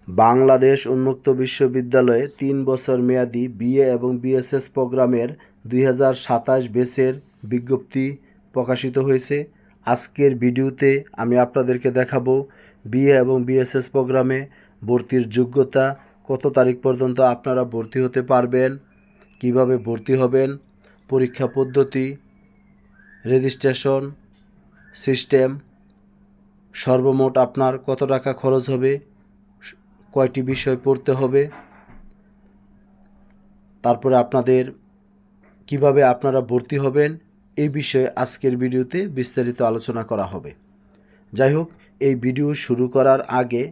বাংলাদেশ উন্মুক্ত বিশ্ববিদ্যালয়ে ৩ বছর মেয়াদী বিএ এবং বিএসএস প্রোগ্রামের ২০২৭ ব্যাচের বিজ্ঞপ্তি প্রকাশিত হয়েছে। আজকের ভিডিওতে আমি আপনাদেরকে দেখাবো বিএ এবং বিএসএস প্রোগ্রামে ভর্তির যোগ্যতা, কত তারিখ পর্যন্ত আপনারা ভর্তি হতে পারবেন, কিভাবে ভর্তি হবেন, পরীক্ষা পদ্ধতি, রেজিস্ট্রেশন সিস্টেম, সর্বমোট আপনার কত টাকা খরচ হবে, কয়টি বিষয় পড়তে হবে, তারপরে আপনাদের কিভাবে আপনারা ভর্তি হবেন, এই বিষয়ে আজকের ভিডিওতে বিস্তারিত আলোচনা করা হবে। যাই হোক, এই ভিডিও শুরু করার আগে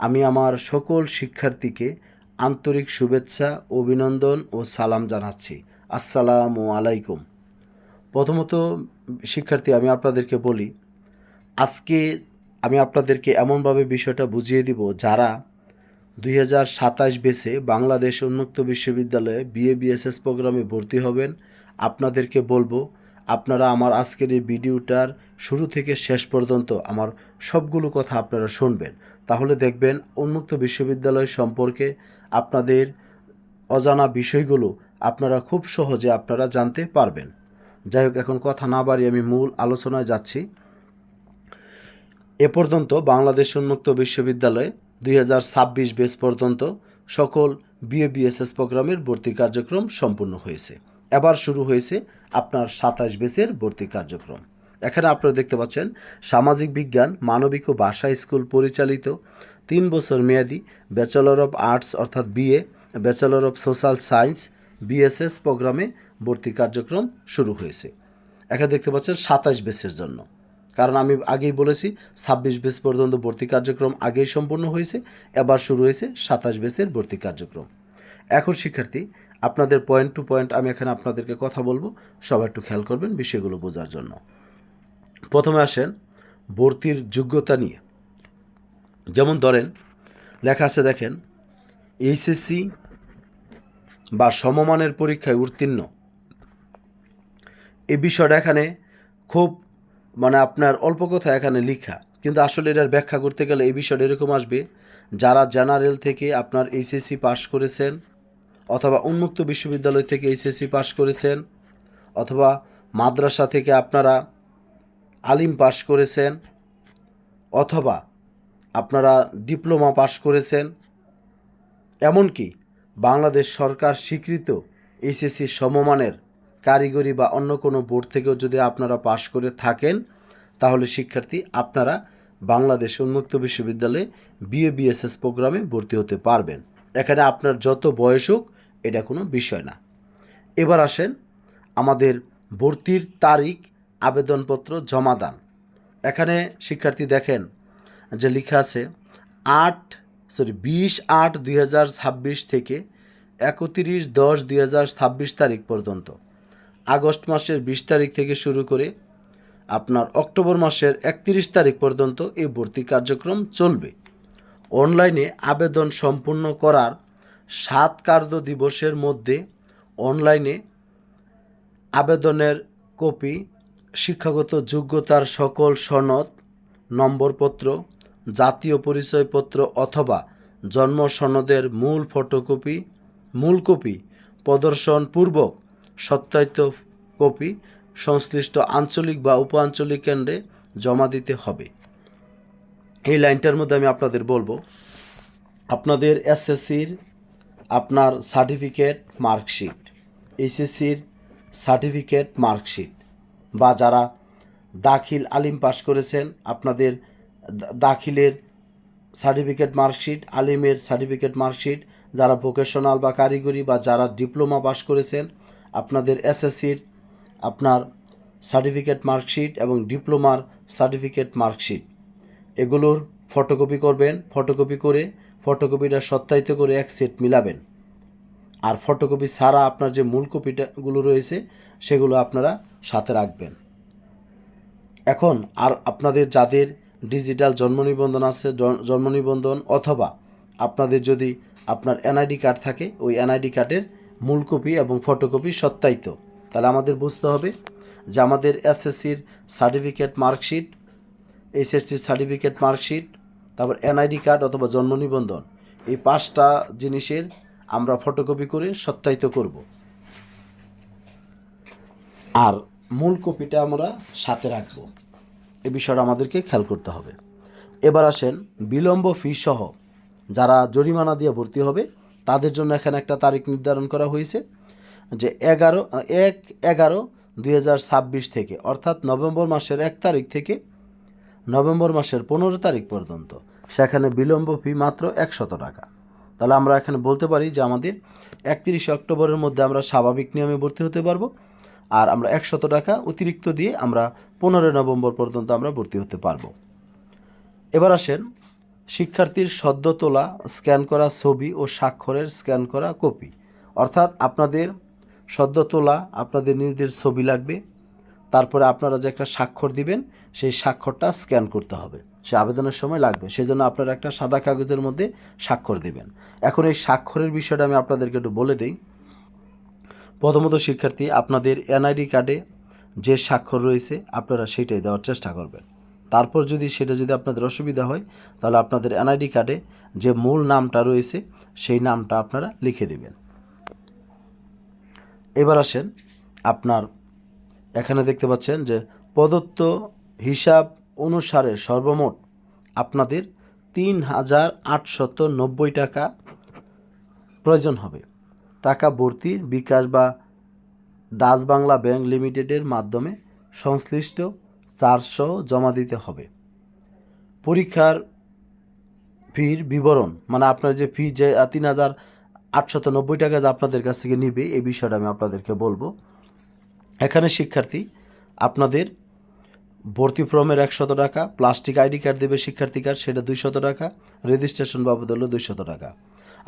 আমি আমার সকল শিক্ষার্থীকে আন্তরিক শুভেচ্ছা, অভিনন্দন ও সালাম জানাচ্ছি। আসসালামু আলাইকুম। প্রথমত শিক্ষার্থী, আমি আপনাদেরকে বলি, আজকে আমি আপনাদেরকে এমনভাবে বিষয়টা বুঝিয়ে দিব, যারা ২০২৭ ব্যাচে বাংলাদেশ উন্মুক্ত বিশ্ববিদ্যালয়ে বিএ বিএসএস প্রোগ্রামে ভর্তি হবেন, আপনাদেরকে বলবো আপনারা আমার আজকের এই ভিডিওটার শুরু থেকে শেষ পর্যন্ত আমার সবগুলো কথা আপনারা শুনবেন। তাহলে দেখবেন উন্মুক্ত বিশ্ববিদ্যালয় সম্পর্কে আপনাদের অজানা বিষয়গুলো আপনারা খুব সহজে আপনারা জানতে পারবেন। যাই হোক, এখন কথা না বাড়িয়ে আমি মূল আলোচনায় যাচ্ছি। এ পর্যন্ত বাংলাদেশ উন্মুক্ত বিশ্ববিদ্যালয়ে ২০২৬ ব্যাচ পর্যন্ত সকল বিএ বিএসএস প্রোগ্রামের ভর্তি কার্যক্রম সম্পূর্ণ হয়েছে। এবার শুরু হয়েছে আপনার ২৭ ব্যাচের ভর্তি কার্যক্রম। এখানে আপনারা দেখতে পাচ্ছেন সামাজিক বিজ্ঞান, মানবিক ও ভাষা স্কুল পরিচালিত ৩ বছর মেয়াদী ব্যাচেলর অব আর্টস অর্থাৎ BA, bachelor of social science BSS প্রোগ্রামে ভর্তি কার্যক্রম শুরু হয়েছে। এখানে দেখতে পাচ্ছেন ২৭ ব্যাচের জন্য, কারণ আমি আগেই বলেছি ২৬ ব্যাচ পর্যন্ত ভর্তি কার্যক্রম আগেই সম্পূর্ণ হয়েছে, এবার শুরু হয়েছে ২৭ ব্যাচের ভর্তি কার্যক্রম। এখন শিক্ষার্থী, আপনাদের পয়েন্ট টু পয়েন্ট আমি এখানে আপনাদেরকে কথা বলবো, সবাই একটু খেয়াল করবেন বিষয়গুলো বোঝার জন্য। প্রথমে আসেন ভর্তির যোগ্যতা নিয়ে। যেমন ধরেন লেখা আছে, দেখেন, এইচএসসি বা সমমানের পরীক্ষায় উত্তীর্ণ। এই বিষয়টা এখানে খুব আপনার অল্প কথা এখানে লেখা, কিন্তু আসলে এটার ব্যাখ্যা করতে গেলে এই বিষয়টা এরকম আসবে, যারা জেনারেল থেকে আপনার এইচএসসি পাস করেছেন, অথবা উন্মুক্ত বিশ্ববিদ্যালয় থেকে এইচএসসি পাস করেছেন, অথবা মাদ্রাসা থেকে আপনারা আলিম পাস করেছেন, অথবা আপনারা ডিপ্লোমা পাস করেছেন, এমনকি বাংলাদেশ সরকার স্বীকৃত এইচএসসি সমমানের কারিগরি বা অন্য কোনো বোর্ড থেকেও যদি আপনারা পাশ করে থাকেন, তাহলে শিক্ষার্থী আপনারা বাংলাদেশ উন্মুক্ত বিশ্ববিদ্যালয়ে বিএ বিএসএস প্রোগ্রামে ভর্তি হতে পারবেন। এখানে আপনার যত বয়স হোক এটা কোনো বিষয় না। এবার আসেন আমাদের ভর্তির তারিখ, আবেদনপত্র জমাদান। এখানে শিক্ষার্থী দেখেন যে লেখা আছে 20/8/2026 থেকে 31/10/2026 তারিখ পর্যন্ত। আগস্ট মাসের 20 তারিখ থেকে শুরু করে আপনার অক্টোবর মাসের 31 তারিখ পর্যন্ত এই ভর্তি কার্যক্রম চলবে। অনলাইনে আবেদন সম্পূর্ণ করার 7 কার্য দিবসের মধ্যে অনলাইনে আবেদনের কপি, শিক্ষাগত যোগ্যতার সকল সনদ, নম্বরপত্র, জাতীয় পরিচয়পত্র অথবা জন্ম সনদের মূল কপি প্রদর্শনপূর্বক সত্যায়িত কপি সংশ্লিষ্ট আঞ্চলিক বা উপ আঞ্চলিক কেন্দ্রে জমা দিতে হবে। এই লাইনটার মধ্যে আমি আপনাদের বলবো, আপনাদের এসএসসির আপনার সার্টিফিকেট মার্কশিট, এইচএসসির সার্টিফিকেট মার্কশিট, বা যারা দাখিল আলিম পাস করেছেন আপনাদের দাখিলের সার্টিফিকেট মার্কশিট, আলিমের সার্টিফিকেট মার্কশিট, যারা ভোকেশনাল বা কারিগরি বা যারা ডিপ্লোমা পাস করেছেন আপনাদের এসএসসির আপনার সার্টিফিকেট মার্কশিট এবং ডিপ্লোমার সার্টিফিকেট মার্কশিট, এগুলোর ফটোকপি করবেন। ফটোকপি করে ফটোকপিটা সত্যায়িত করে এক সেট মিলাবেন। আর ফটোকপি ছাড়া আপনার যে মূল কপিটাগুলো রয়েছে সেগুলো আপনারা সাথে রাখবেন। এখন আর আপনাদের যাদের ডিজিটাল জন্ম নিবন্ধন আছে, জন্ম নিবন্ধন, অথবা আপনাদের যদি আপনার এনআইডি কার্ড থাকে, ওই এনআইডি কার্ডের মূল কপি এবং ফটোকপি সত্যায়িত, তাহলে আমাদের বুঝতে হবে যে আমাদের এসএসসির সার্টিফিকেট মার্কশিট, এইচএসসির সার্টিফিকেট মার্কশিট, তারপর এনআইডি কার্ড অথবা জন্ম নিবন্ধন, এই 5টা জিনিসের আমরা ফটোকপি করে সত্যায়িত করব, আর মূল কপিটা আমরা সাথে রাখব। এই বিষয়টা আমাদেরকে খেয়াল করতে হবে। এবার আসেন বিলম্ব ফি সহ যারা জরিমানা দিয়ে ভর্তি হবে তাদের জন্য এখানে একটা তারিখ নির্ধারণ করা হয়েছে যে 1/11/2026 থেকে, অর্থাৎ নভেম্বর মাসের 1 তারিখ থেকে নভেম্বর মাসের 15 তারিখ পর্যন্ত সেখানে বিলম্ব ফি মাত্র 100 টাকা। তাহলে আমরা এখানে বলতে পারি যে আমাদের 31 অক্টোবরের মধ্যে আমরা স্বাভাবিক নিয়মে ভর্তি হতে পারবো, আর আমরা 100 টাকা অতিরিক্ত দিয়ে আমরা 15 নভেম্বর পর্যন্ত আমরা ভর্তি হতে পারবো। এবার আসেন শিক্ষার্থীর সদ্য তোলা স্ক্যান করা ছবি ও স্বাক্ষরের স্ক্যান করা কপি, অর্থাৎ আপনাদের সদ্য তোলা আপনাদের নিজেদের ছবি লাগবে, তারপরে আপনারা যে একটা স্বাক্ষর দিবেন সেই স্বাক্ষরটা স্ক্যান করতে হবে, সে আবেদনের সময় লাগবে, সেই জন্য আপনারা একটা সাদা কাগজের মধ্যে স্বাক্ষর দিবেন। এখন এই স্বাক্ষরের বিষয়টা আমি আপনাদেরকে একটু বলে দিই। প্রথমত শিক্ষার্থী আপনাদের এনআইডি কার্ডে যে স্বাক্ষর রয়েছে আপনারা সেটাই দেওয়ার চেষ্টা করবেন। তারপর যদি সেটা আপনাদের অসুবিধা হয় তাহলে আপনাদের এনআইডি কার্ডে যে মূল নামটা রয়েছে সেই নামটা আপনারা লিখে দেবেন। এবার আসেন আপনার এখানে দেখতে পাচ্ছেন যে প্রদত্ত হিসাব অনুসারে সর্বমোট আপনাদের 3,890 টাকা প্রয়োজন হবে। টাকা ভর্তি বিকাশ বা ডাচ বাংলা ব্যাংক লিমিটেডের মাধ্যমে সংশ্লিষ্ট চার্জসহ জমা দিতে হবে। পরীক্ষার ফির বিবরণ মানে আপনার যে ফি যে 3,890 টাকা যে আপনাদের কাছ থেকে নিবে এই বিষয়টা আমি আপনাদেরকে বলবো। এখানে শিক্ষার্থী আপনাদের ভর্তি ফর্মের 100 টাকা, প্লাস্টিক আইডি কার্ড দেবে শিক্ষার্থী কার্ড সেটা 200 টাকা, রেজিস্ট্রেশন বাবদ হলো 200 টাকা,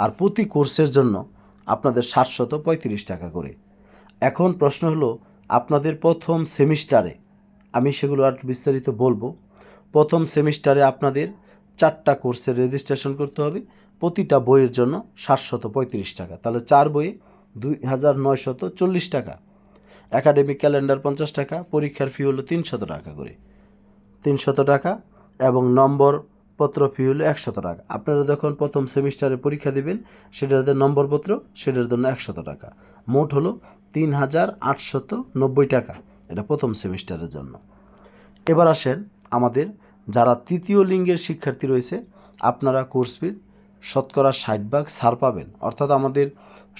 আর প্রতি কোর্সের জন্য আপনাদের 735 টাকা করে। এখন প্রশ্ন হলো আপনাদের প্রথম সেমিস্টারে, আমি সেগুলো আর বিস্তারিত বলবো। প্রথম সেমিস্টারে আপনাদের 4টা কোর্সের রেজিস্ট্রেশন করতে হবে, প্রতিটা বইয়ের জন্য 735 টাকা, তাহলে 4 বইয়ে 2,940 টাকা। একাডেমিক ক্যালেন্ডার 50 টাকা, পরীক্ষার ফি হলো 300 টাকা করে, 300 টাকা, এবং নম্বরপত্র ফি হলো 100 টাকা। আপনারা যখন প্রথম সেমিস্টারে পরীক্ষা দিবেন সেটার যে নম্বরপত্র সেটার জন্য 100 টাকা, মোট হলো 3,890 টাকা, এটা প্রথম সেমিস্টারের জন্য। এবার আসেন আমাদের যারা তৃতীয় লিঙ্গের শিক্ষার্থী রয়েছে আপনারা কোর্স ফির 60% ছাড় পাবেন, অর্থাৎ আমাদের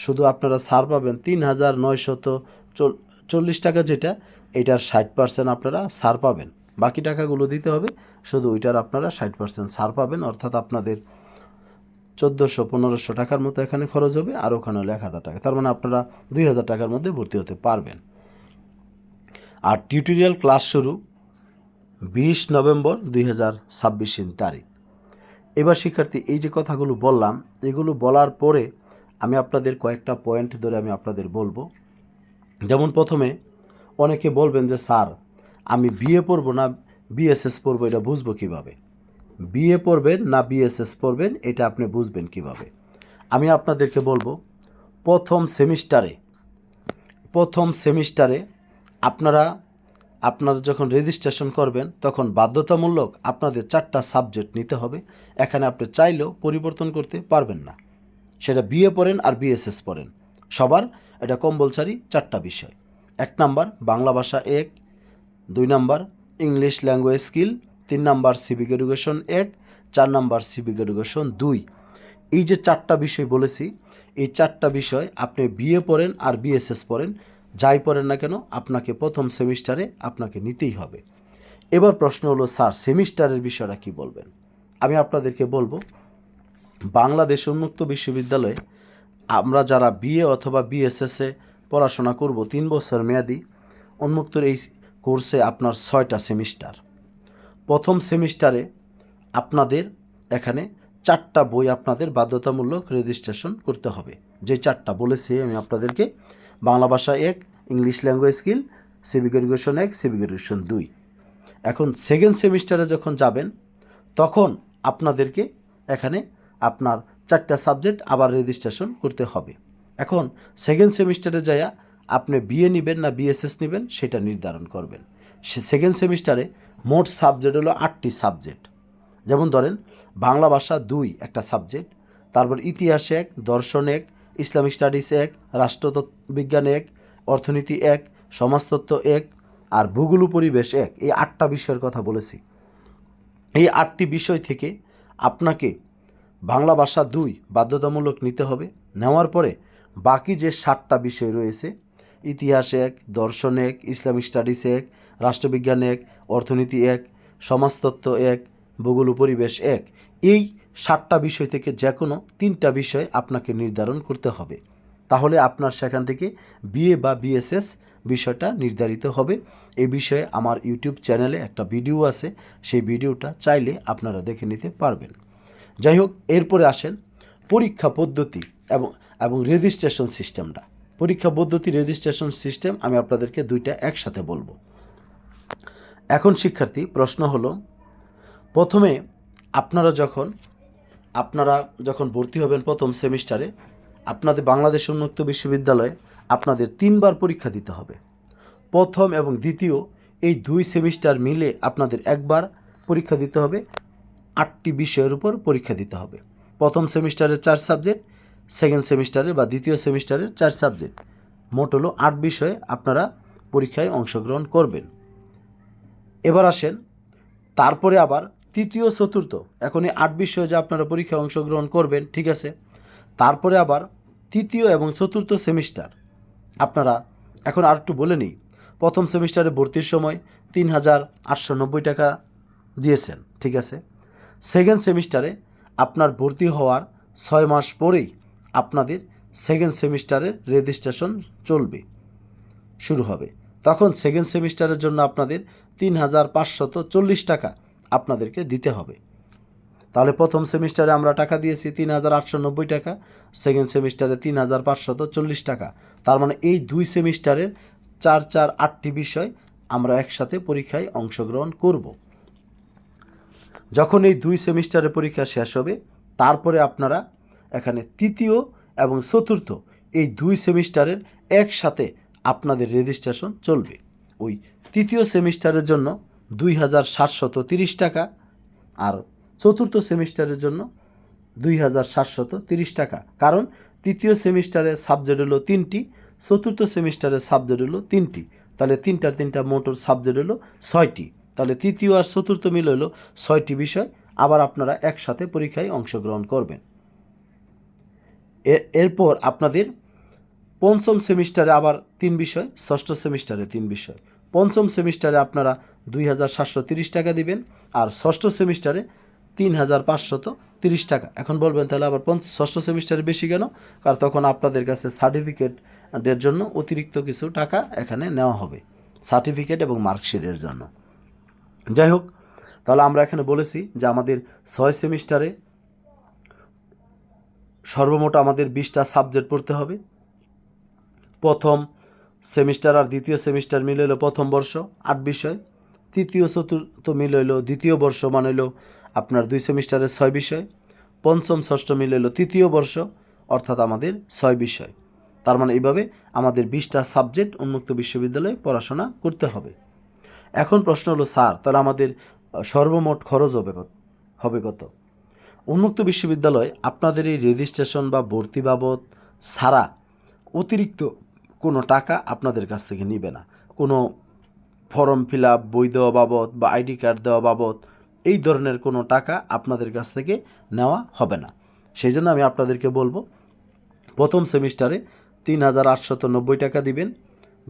শুধু আপনারা ছাড় পাবেন 3,940 টাকা, যেটা এটার 60% আপনারা ছাড় পাবেন, বাকি টাকাগুলো দিতে হবে, শুধু ওইটার আপনারা 60% ছাড় পাবেন, অর্থাৎ আপনাদের 1,400-1,500 টাকার মতো এখানে খরচ হবে, আর ওখানে হলো 1,000 টাকা, তার মানে আপনারা 2,000 টাকার মধ্যে ভর্তি হতে পারবেন। আর টিউটোরিয়াল ক্লাস শুরু 20 নভেম্বর 2026 তারিখ। এবার শিক্ষার্থী এই যে কথাগুলো বললাম এগুলো বলার পরে আমি আপনাদের কয়েকটা পয়েন্ট ধরে আমি আপনাদের বলবো। যেমন প্রথমে অনেকে বলবেন যে স্যার আমি বিএ পড়বো না বিএসএস পড়বো, এটা বুঝবো কিভাবে? বিএ পড়বেন না বিএসএস পড়বেন এটা আপনি বুঝবেন কিভাবে? আমি আপনাদেরকে বলবো প্রথম সেমিস্টারে আপনারা যখন রেজিস্ট্রেশন করবেন তখন বাধ্যতামূলক আপনাদের 4টা সাবজেক্ট নিতে হবে। এখানে আপনি চাইলেও পরিবর্তন করতে পারবেন না, সেটা বিএ পড়েন আর বিএসএস পড়েন, সবার এটা কম্পালসারি 4টা বিষয়। 1 নাম্বার বাংলা ভাষা 1, 2 number English language skill, 3 number civic education 1, 4 number civic education 2। এই যে 4টা বিষয় বলেছি এই 4টা বিষয় আপনি বিএ পড়েন আর বিএসএস পড়েন যাই পড়েন না কেন আপনাকে প্রথম সেমিস্টারে আপনাকে নিতেই হবে। এবার প্রশ্ন হলো স্যার সেমিস্টারের বিষয়টা কি বলবেন? আমি আপনাদেরকে বলবো বাংলাদেশ উন্মুক্ত বিশ্ববিদ্যালয়ে আমরা যারা বিএ অথবা বিএসএসে পড়াশোনা করব 3 বছর মেয়াদি উন্মুক্তর এই কোর্সে আপনার 6টা সেমিস্টার। প্রথম সেমিস্টারে আপনাদের এখানে 4টা বই আপনাদের বাধ্যতামূলক রেজিস্ট্রেশন করতে হবে, যে 4টা বলেছি আমি আপনাদেরকে, বাংলা ভাষা 1, English language skill, civic education 1, civic education 2। এখন সেকেন্ড সেমিস্টারে যখন যাবেন তখন আপনাদেরকে এখানে আপনার 4টা সাবজেক্ট আবার রেজিস্ট্রেশন করতে হবে। এখন সেকেন্ড সেমিস্টারে যাইয়া আপনি বিএ নেবেন না বিএসএস নেবেন সেটা নির্ধারণ করবেন। সেকেন্ড সেমিস্টারে মোট সাবজেক্ট হলো 8টি সাবজেক্ট। যেমন ধরেন বাংলা ভাষা 2 একটা সাবজেক্ট, তারপর ইতিহাস 1, দর্শন 1, ইসলামিক স্টাডিজ 1, রাষ্ট্রবিজ্ঞান 1, অর্থনীতি 1, সমাজতত্ত্ব 1 আর ভূগোল ও পরিবেশ 1। এই 8টা বিষয়ের কথা বলেছি। এই 8টি বিষয় থেকে আপনাকে বাংলা ভাষা 2 বাধ্যতামূলক নিতে হবে। নেওয়ার পরে বাকি যে 7টা বিষয় রয়েছে, ইতিহাস 1, দর্শন 1, ইসলামিক স্টাডিজ 1, রাষ্ট্রবিজ্ঞান 1, অর্থনীতি 1, সমাজতত্ত্ব 1, ভূগোল ও পরিবেশ 1, এই 7টা বিষয় থেকে যে কোনো 3টা বিষয় আপনাকে নির্ধারণ করতে হবে। তাহলে আপনার সেখান থেকে বিএ বা বিএসএস বিষয়টা নির্ধারিত হবে। এই বিষয়ে আমার ইউটিউব চ্যানেলে একটা ভিডিও আছে, সেই ভিডিওটা চাইলে আপনারা দেখে নিতে পারবেন। যাই হোক, এরপরে আসেন পরীক্ষা পদ্ধতি এবং রেজিস্ট্রেশন সিস্টেমটা। পরীক্ষা পদ্ধতি, রেজিস্ট্রেশন সিস্টেম আমি আপনাদেরকে দুইটা একসাথে বলবো। এখন শিক্ষার্থী, প্রশ্ন হলো, প্রথমে আপনারা যখন ভর্তি হবেন প্রথম সেমিস্টারে, আপনাদের বাংলাদেশ উন্মুক্ত বিশ্ববিদ্যালয়ে আপনাদের 3বার পরীক্ষা দিতে হবে। প্রথম এবং দ্বিতীয় এই 2 সেমিস্টার মিলে আপনাদের একবার পরীক্ষা দিতে হবে। 8টি বিষয়ের উপর পরীক্ষা দিতে হবে। প্রথম সেমিস্টারে 4 সাবজেক্ট, সেকেন্ড সেমিস্টারে বা দ্বিতীয় সেমিস্টারে 4 সাবজেক্ট, মোট হলো 8 বিষয়ে আপনারা পরীক্ষায় অংশগ্রহণ করবেন। এবার আসেন, তারপরে আবার তৃতীয় চতুর্থ, এখন এই 8 বিষয়ে যে আপনারা পরীক্ষায় অংশগ্রহণ করবেন, ঠিক আছে, তারপরে আবার তৃতীয় এবং চতুর্থ সেমিস্টার আপনারা, এখন আর একটু বলে নিই, প্রথম সেমিস্টারে ভর্তির সময় 3,890 টাকা দিয়েছেন, ঠিক আছে। সেকেন্ড সেমিস্টারে আপনার ভর্তি হওয়ার 6 মাস পরেই আপনাদের সেকেন্ড সেমিস্টারের রেজিস্ট্রেশন শুরু হবে। তখন সেকেন্ড সেমিস্টারের জন্য আপনাদের 3,540 টাকা আপনাদেরকে দিতে হবে। তাহলে প্রথম সেমিস্টারে আমরা টাকা দিয়েছি 3,890 টাকা, সেকেন্ড সেমিস্টারে 3,540 টাকা। তার মানে এই 2 সেমিস্টারের 8টি বিষয় আমরা একসাথে পরীক্ষায় অংশগ্রহণ করব। যখন এই 2 সেমিস্টারের পরীক্ষা শেষ হবে, তারপরে আপনারা এখানে তৃতীয় এবং চতুর্থ এই 2 সেমিস্টারের একসাথে আপনাদের রেজিস্ট্রেশন চলবে। ওই তৃতীয় সেমিস্টারের জন্য 2,730 টাকা আর চতুর্থ সেমিস্টারের জন্য 2,730 টাকা। কারণ তৃতীয় সেমিস্টারের সাবজেক্ট হলো 3টি, চতুর্থ সেমিস্টারের সাবজেক্ট হলো 3টি, তাহলে 3টা মোটর সাবজেক্ট হলো 6টি। তাহলে তৃতীয় আর চতুর্থ মিলে হলো 6টি বিষয়, আবার আপনারা একসাথে পরীক্ষায় অংশগ্রহণ করবেন। এরপর আপনাদের পঞ্চম সেমিস্টারে আবার 3 বিষয়, ষষ্ঠ সেমিস্টারে 3 বিষয়। পঞ্চম সেমিস্টারে আপনারা 2,730 টাকা দিবেন আর ষষ্ঠ সেমিস্টারে 3,530 টাকা। এখন বলবেন তাহলে আবার ষষ্ঠ সেমিস্টারে বেশি কেন? কারণ তখন আপনাদের কাছে সার্টিফিকেটের জন্য অতিরিক্ত কিছু টাকা এখানে নেওয়া হবে, সার্টিফিকেট এবং মার্কশিটের জন্য। যাই হোক, তাহলে আমরা এখানে বলেছি যে আমাদের 6 সেমিস্টারে সর্বমোট আমাদের 20টা সাবজেক্ট পড়তে হবে। প্রথম সেমিস্টার আর দ্বিতীয় সেমিস্টার মিলে হলো প্রথম বর্ষ 8 বিষয়, তৃতীয় চতুর্থ মিলে হলো দ্বিতীয় বর্ষ, মানে হলো আপনার 2 সেমিস্টারের 6 বিষয়, পঞ্চম ষষ্ঠ মিলে হলো তৃতীয় বর্ষ, অর্থাৎ আমাদের 6 বিষয়। তার মানে এইভাবে আমাদের 20টা সাবজেক্ট উন্মুক্ত বিশ্ববিদ্যালয়ে পড়াশোনা করতে হবে। এখন প্রশ্ন হলো, স্যার তাহলে আমাদের সর্বমোট খরচ হবে কত? উন্মুক্ত বিশ্ববিদ্যালয় আপনাদের এই রেজিস্ট্রেশন বা ভর্তি বাবদ ছাড়া অতিরিক্ত কোনো টাকা আপনাদের কাছ থেকে নেবে না। কোনো ফর্ম ফিল আপ, বই দেওয়া বাবদ বা আইডি কার্ড দেওয়া বাবদ এই ধরনের কোনো টাকা আপনাদের কাছ থেকে নেওয়া হবে না। সেই জন্য আমি আপনাদেরকে বলবো, প্রথম সেমিস্টারে 3,890 টাকা দিবেন,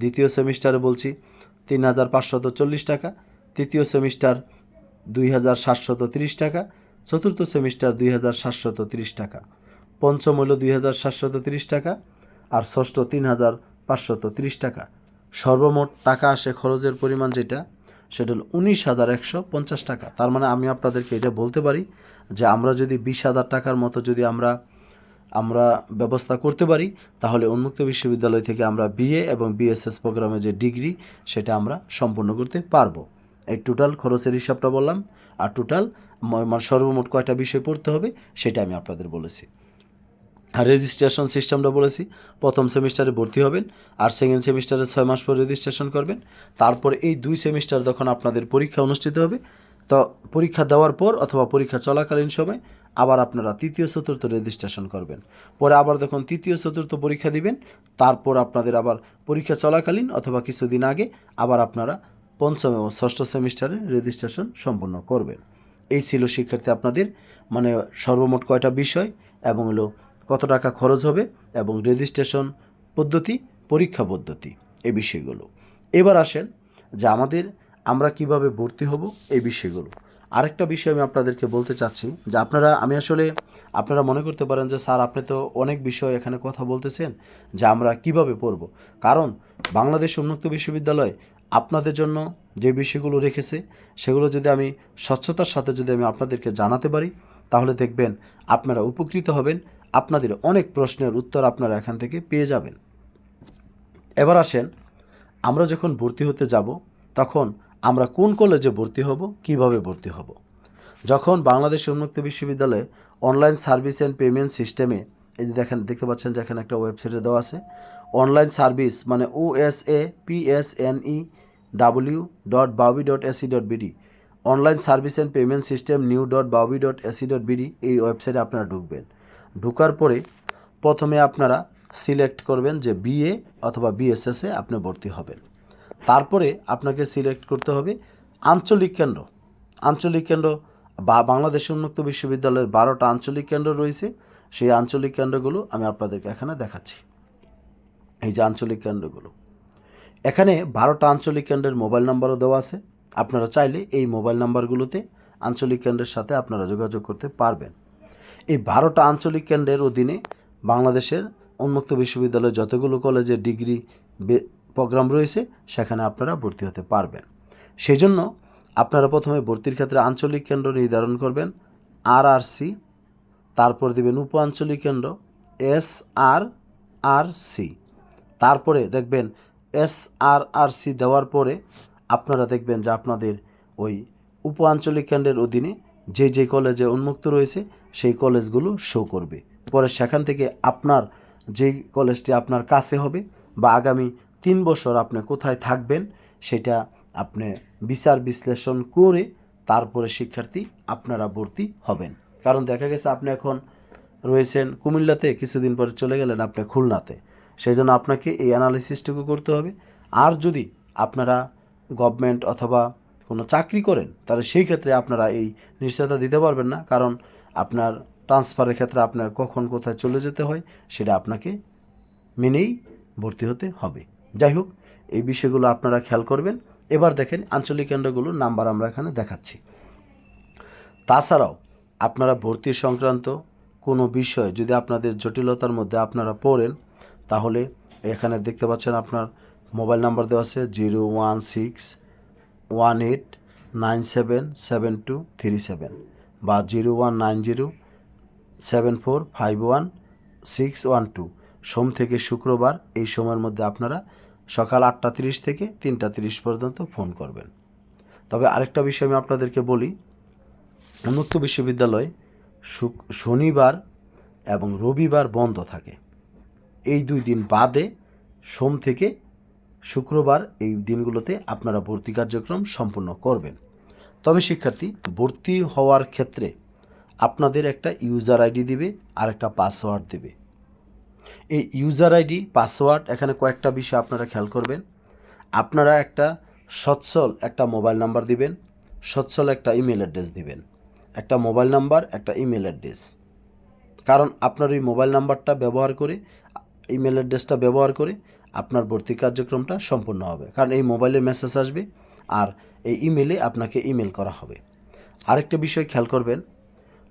দ্বিতীয় সেমিস্টারে বলছি 3,540 টাকা, তৃতীয় সেমিস্টার 2,730 টাকা, চতুর্থ সেমিস্টার 2,730 টাকা, পঞ্চম হলো 2,730 টাকা আর ষষ্ঠ 3,530 টাকা। সর্বমোট টাকা আসে খরচের পরিমাণ যেটা, সেটা হলো 19,150 টাকা। তার মানে আমি আপনাদেরকে এটা বলতে পারি যে আমরা যদি 20,000 টাকার মতো যদি আমরা ব্যবস্থা করতে পারি, তাহলে উন্মুক্ত বিশ্ববিদ্যালয় থেকে আমরা বিএ এবং বিএসএস প্রোগ্রামে যে ডিগ্রি, সেটা আমরা সম্পন্ন করতে পারবো। এই টোটাল খরচের হিসাবটা বললাম, আর টোটাল মানে সর্বমোট কয়টা বিষয় পড়তে হবে সেটা আমি আপনাদের বলেছি। আর রেজিস্ট্রেশন সিস্টেমটা বলেছি, প্রথম সেমিস্টারে ভর্তি হবেন আর সেকেন্ড সেমিস্টারে 6 মাস পর রেজিস্ট্রেশন করবেন। তারপরে এই 2 সেমিস্টার যখন আপনাদের পরীক্ষা অনুষ্ঠিত হবে, তো পরীক্ষা দেওয়ার পর অথবা পরীক্ষা চলাকালীন সময় আবার আপনারা তৃতীয় চতুর্থ রেজিস্ট্রেশন করবেন। পরে আবার যখন তৃতীয় চতুর্থ পরীক্ষা দিবেন, তারপর আপনাদের আবার পরীক্ষা চলাকালীন অথবা কিছুদিন আগে আবার আপনারা পঞ্চম এবং ষষ্ঠ সেমিস্টারে রেজিস্ট্রেশন সম্পন্ন করবেন। এই ছিল শিক্ষার্থী আপনাদের মানে সর্বমোট কয়টা বিষয় এবং হলো কত টাকা খরচ হবে এবং রেজিস্ট্রেশন পদ্ধতি, পরীক্ষা পদ্ধতি, এই বিষয়গুলো। এবার আসেন যে আমরা কিভাবে ভর্তি হব এই বিষয়গুলো। আরেকটা বিষয় আমি আপনাদেরকে বলতে চাচ্ছি যে আপনারা মনে করতে পারেন যে স্যার আপনি তো অনেক বিষয় এখানে কথা বলতেছেন যে আমরা কিভাবে পড়ব। কারণ বাংলাদেশ উন্মুক্ত বিশ্ববিদ্যালয় আপনাদের জন্য যে বিষয়গুলো রেখেছে সেগুলো যদি আমি স্বচ্ছতার সাথে যদি আমি আপনাদেরকে জানাতে পারি, তাহলে দেখবেন আপনারা উপকৃত হবেন। আপনাদের অনেক প্রশ্নের উত্তর আপনারা এখান থেকে পেয়ে যাবেন। এবার আসেন, আমরা যখন ভর্তি হতে যাব তখন আমরা কোন কলেজে ভর্তি হব, কিভাবে ভর্তি হব। যখন বাংলাদেশ উন্মুক্ত বিশ্ববিদ্যালয়ে অনলাইন সার্ভিস অ্যান্ড পেমেন্ট সিস্টেমে এই যে দেখতে পাচ্ছেন যে এখানে একটা ওয়েবসাইটে দেওয়া আছে অনলাইন সার্ভিস মানে osapsnew.baobi.ac.bd online service and payment system new.baobi.ac.bd এই ওয়েবসাইটে আপনারা ঢুকবেন। ঢোকার পরে প্রথমে আপনারা সিলেক্ট করবেন যে বিএ অথবা বিএসএসে আপনি ভর্তি হবেন। তারপরে আপনাকে সিলেক্ট করতে হবে আঞ্চলিক কেন্দ্র বা বাংলাদেশ উন্মুক্ত বিশ্ববিদ্যালয়ের 12টা আঞ্চলিক কেন্দ্র রয়েছে। সেই আঞ্চলিক কেন্দ্রগুলো আমি আপনাদেরকে এখানে দেখাচ্ছি। এই যে আঞ্চলিক কেন্দ্রগুলো, এখানে 12টা আঞ্চলিক কেন্দ্রের মোবাইল নাম্বারও দেওয়া আছে। আপনারা চাইলে এই মোবাইল নাম্বারগুলোতে আঞ্চলিক কেন্দ্রের সাথে আপনারা যোগাযোগ করতে পারবেন। এই 12টা আঞ্চলিক কেন্দ্রের অধীনে বাংলাদেশের উন্মুক্ত বিশ্ববিদ্যালয়ের যতগুলো কলেজে ডিগ্রি প্রোগ্রাম রয়েছে সেখানে আপনারা ভর্তি হতে পারবেন। সেই জন্য আপনারা প্রথমে ভর্তির ক্ষেত্রে আঞ্চলিক কেন্দ্র নির্ধারণ করবেন RRC, তারপর দেবেন উপ আঞ্চলিক কেন্দ্র SRRC, তারপরে দেখবেন SRRC দেওয়ার পরে আপনারা দেখবেন যে আপনাদের ওই উপ আঞ্চলিক কেন্দ্রের অধীনে যে কলেজে উন্মুক্ত রয়েছে সেই কলেজগুলো শো করবে। পরে সেখান থেকে আপনার যেই কলেজটি আপনার কাছে হবে বা আগামী 3 বছর আপনি কোথায় থাকবেন সেটা আপনি বিচার বিশ্লেষণ করে তারপরে শিক্ষার্থী আপনারা ভর্তি হবেন। কারণ দেখা গেছে আপনি এখন রয়েছেন কুমিল্লাতে, কিছুদিন পরে চলে গেলেন আপনি খুলনাতে, সেই জন্য আপনাকে এই অ্যানালিসিসটুকু করতে হবে। আর যদি আপনারা গভর্নমেন্ট অথবা কোনো চাকরি করেন তাহলে সেই ক্ষেত্রে আপনারা এই নিশ্চয়তা দিতে পারবেন না, কারণ আপনার ট্রান্সফারের ক্ষেত্রে আপনার কখন কোথায় চলে যেতে হয় সেটা আপনাকে মেনেই ভর্তি হতে হবে। যাই হোক, এই বিষয়গুলো আপনারা খেয়াল করবেন। এবার দেখেন আঞ্চলিক কেন্দ্রগুলোর নাম্বার আমরা এখানে দেখাচ্ছি। তাছাড়াও আপনারা ভর্তি সংক্রান্ত কোনো বিষয় যদি আপনাদের জটিলতার মধ্যে আপনারা পড়েন, তাহলে এখানে দেখতে পাচ্ছেন আপনার মোবাইল নাম্বার দেওয়া আছে 01618977237 বা 019074516112। সোম থেকে শুক্রবার এই সময়ের মধ্যে আপনারা সকাল 8:30 থেকে 3:30 পর্যন্ত ফোন করবেন। তবে আরেকটা বিষয় আমি আপনাদেরকে বলি, উন্মুক্ত বিশ্ববিদ্যালয় শনিবার এবং রবিবার বন্ধ থাকে। এই 2 দিন বাদে সোম থেকে শুক্রবার এই দিনগুলোতে আপনারা ভর্তি কার্যক্রম সম্পন্ন করবেন। তবে শিক্ষার্থী ভর্তি হওয়ার ক্ষেত্রে আপনাদের একটা ইউজার আইডি দিবে আর একটা পাসওয়ার্ড দেবে। এই ইউজার আইডি পাসওয়ার্ড এখানে কয়েকটা বিষয় আপনারা খেয়াল করবেন। আপনারা একটা সচ্ছল একটা মোবাইল নাম্বার দিবেন, সচ্ছল একটা ইমেল অ্যাড্রেস দিবেন। একটা মোবাইল নাম্বার, একটা ইমেল অ্যাড্রেস, কারণ আপনার এই মোবাইল নাম্বারটা ব্যবহার করে, ইমেল অ্যাড্রেসটা ব্যবহার করে আপনার ভর্তি কার্যক্রমটা সম্পূর্ণ হবে। কারণ এই মোবাইলে মেসেজ আসবে আর এই ইমেলে আপনাকে ইমেল করা হবে। আরেকটা বিষয় খেয়াল করবেন,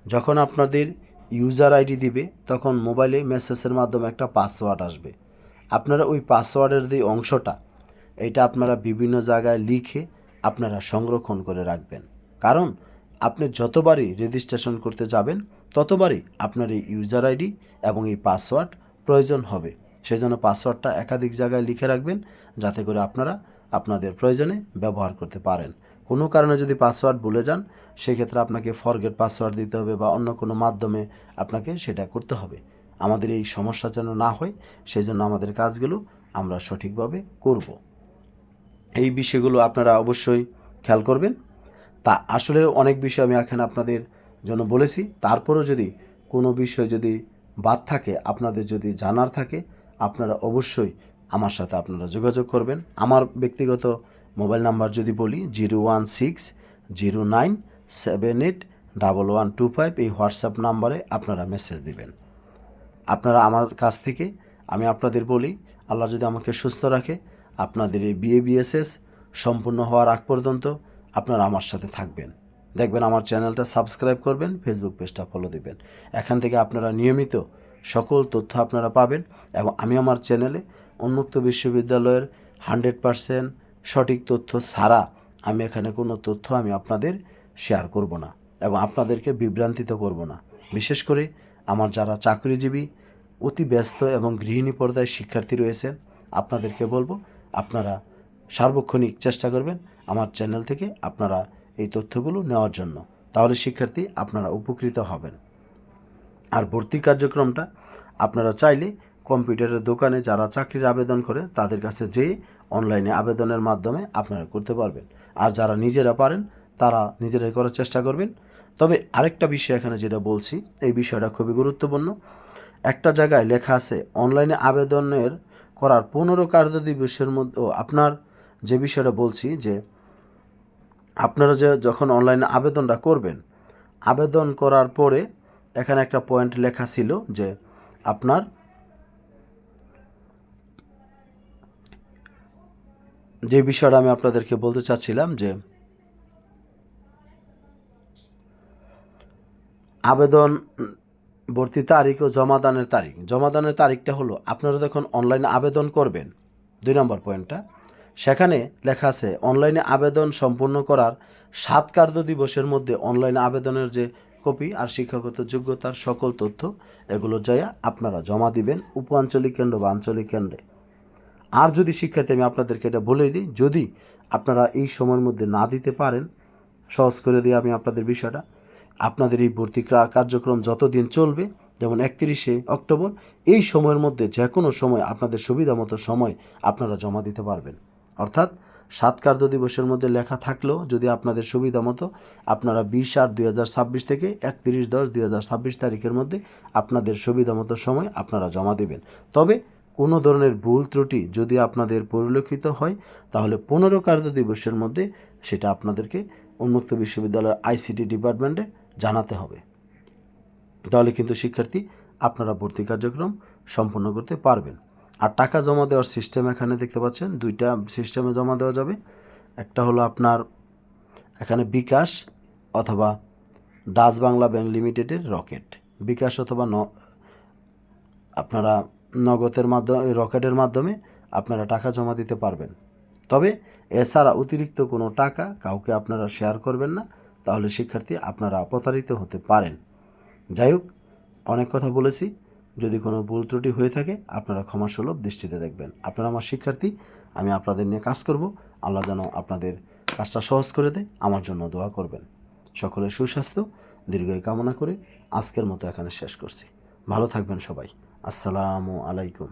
যখন আপনাদের ইউজার আইডি দিবে তখন মোবাইলে মেসেজের মাধ্যমে একটা পাসওয়ার্ড আসবে। আপনারা ওই পাসওয়ার্ডের যে অংশটা এটা আপনারা বিভিন্ন জায়গায় লিখে আপনারা সংরক্ষণ করে রাখবেন। কারণ আপনি যতবারই রেজিস্ট্রেশন করতে যাবেন ততবারই আপনার এই ইউজার আইডি এবং এই পাসওয়ার্ড প্রয়োজন হবে। সেই জন্য পাসওয়ার্ডটা একাধিক জায়গায় লিখে রাখবেন যাতে করে আপনারা আপনাদের প্রয়োজনে ব্যবহার করতে পারেন। কোনো কারণে যদি পাসওয়ার্ড ভুলে যান সেক্ষেত্রে আপনাকে ফরগেট পাসওয়ার্ড দিতে হবে বা অন্য কোনো মাধ্যমে আপনাকে সেটা করতে হবে। আমাদের এই সমস্যা যেন না হয় সেই জন্য আমাদের কাজগুলো আমরা সঠিকভাবে করব। এই বিষয়গুলো আপনারা অবশ্যই খেয়াল করবেন। তা আসলে অনেক বিষয় আমি এখানে আপনাদের জন্য বলেছি। তারপরেও যদি কোনো বিষয় যদি বাদ থাকে, আপনাদের যদি জানার থাকে, আপনারা অবশ্যই আমার সাথে আপনারা যোগাযোগ করবেন। আমার ব্যক্তিগত মোবাইল নাম্বার যদি বলি 01609781125, এই হোয়াটসঅ্যাপ নাম্বারে আপনারা মেসেজ দিবেন। আপনারা আমার কাছ থেকে, আমি আপনাদের বলি, আল্লাহ যদি আমাকে সুস্থ রাখে, আপনাদের এই বিএবিএসএস সম্পূর্ণ হওয়ার আগ পর্যন্ত আপনারা আমার সাথে থাকবেন। দেখবেন আমার চ্যানেলটা সাবস্ক্রাইব করবেন, ফেসবুক পেজটা ফলো দিবেন। এখান থেকে আপনারা নিয়মিত সকল তথ্য আপনারা পাবেন। এবং আমি আমার চ্যানেলে উন্মুক্ত বিশ্ববিদ্যালয়ের 100% সঠিক তথ্য ছাড়া আমি এখানে কোনো তথ্য আমি আপনাদের শেয়ার করব না এবং আপনাদেরকে বিভ্রান্তিত করব না। বিশেষ করে আমার যারা চাকরিজীবী, অতি ব্যস্ত এবং গৃহিণী পর্যায়ে শিক্ষার্থী রয়েছেন, আপনাদেরকে বলবো আপনারা সার্বক্ষণিক চেষ্টা করবেন আমার চ্যানেল থেকে আপনারা এই তথ্যগুলো নেওয়ার জন্য। তাহলে শিক্ষার্থী আপনারা উপকৃত হবেন। আর ভর্তি কার্যক্রমটা আপনারা চাইলে কম্পিউটারের দোকানে যারা চাকরির আবেদন করে তাদের কাছে যেয়ে অনলাইনে আবেদনের মাধ্যমে আপনারা করতে পারবেন। আর যারা নিজেরা পারেন তারা নিজেরাই করার চেষ্টা করবেন। তবে আরেকটা বিষয় এখানে যেটা বলছি, এই বিষয়টা খুবই গুরুত্বপূর্ণ। একটা জায়গায় লেখা আছে অনলাইনে আবেদনের করার 15 কার্যদিবসের মধ্যে, আপনার যে বিষয়টা বলছি যে আপনারা যে যখন অনলাইনে আবেদনটা করবেন, আবেদন করার পরে এখানে একটা পয়েন্ট লেখা ছিল যে আপনার যে বিষয়টা আমি আপনাদেরকে বলতে চাচ্ছিলাম যে আবেদন ভর্তি তারিখ ও জমাদানের তারিখ। জমাদানের তারিখটা হলো আপনারা যখন অনলাইনে আবেদন করবেন, 2 নম্বর পয়েন্টটা, সেখানে লেখা আছে অনলাইনে আবেদন সম্পূর্ণ করার 7 কার্যদিবসের মধ্যে অনলাইনে আবেদনের যে কপি আর শিক্ষাগত যোগ্যতার সকল তথ্য এগুলো যাইয়া আপনারা জমা দিবেন উপ আঞ্চলিক কেন্দ্র বা আঞ্চলিক কেন্দ্রে। আর যদি শিক্ষার্থী, আমি আপনাদেরকে এটা বলে দিই, যদি আপনারা এই সময়ের মধ্যে না দিতে পারেন, সহজ করে দিয়ে আমি আপনাদের বিষয়টা, আপনাদের এই ভর্তি কার্যক্রম যতদিন চলবে, যেমন 31শে অক্টোবর, এই সময়ের মধ্যে যে কোনো সময় আপনাদের সুবিধা মতো সময় আপনারা জমা দিতে পারবেন। অর্থাৎ 7 কার্যদিবসের মধ্যে লেখা থাকলেও যদি আপনাদের সুবিধা মতো আপনারা 20/8/2026 থেকে 31/10/2026 তারিখের মধ্যে আপনাদের সুবিধা মতো সময় আপনারা জমা দেবেন। তবে কোনো ধরনের ভুল ত্রুটি যদি আপনাদের পরিলক্ষিত হয় তাহলে 15 কার্যদিবসের মধ্যে সেটা আপনাদেরকে উন্মুক্ত বিশ্ববিদ্যালয়ের আইসিটি ডিপার্টমেন্টে জানাতে হবে। তাহলে কিন্তু শিক্ষার্থী আপনারা ভর্তি কার্যক্রম সম্পন্ন করতে পারবেন। আর টাকা জমা দেওয়ার সিস্টেম এখানে দেখতে পাচ্ছেন, 2টা সিস্টেমে জমা দেওয়া যাবে। একটা হলো আপনার এখানে বিকাশ অথবা ডাচ বাংলা ব্যাংক লিমিটেডের রকেট। বিকাশ অথবা আপনারা নগদের মাধ্যমে, রকেটের মাধ্যমে আপনারা টাকা জমা দিতে পারবেন। তবে এছাড়া অতিরিক্ত কোনো টাকা কাউকে আপনারা শেয়ার করবেন না, তাহলে শিক্ষার্থী আপনারা প্রতারিত হতে পারেন। যাই হোক, অনেক কথা বলেছি, যদি কোনো ভুল ত্রুটি হয়ে থাকে আপনারা ক্ষমাসুলভ দৃষ্টিতে দেখবেন। আপনারা আমার শিক্ষার্থী, আমি আপনাদের নিয়ে কাজ করব। আল্লাহ যেন আপনাদের কাজটা সহজ করে দেয়, আমার জন্য দোয়া করবেন। সকলের সুস্বাস্থ্য দীর্ঘায়ু কামনা করে আজকের মতো এখানে শেষ করছি। ভালো থাকবেন সবাই। আসসালামু আলাইকুম।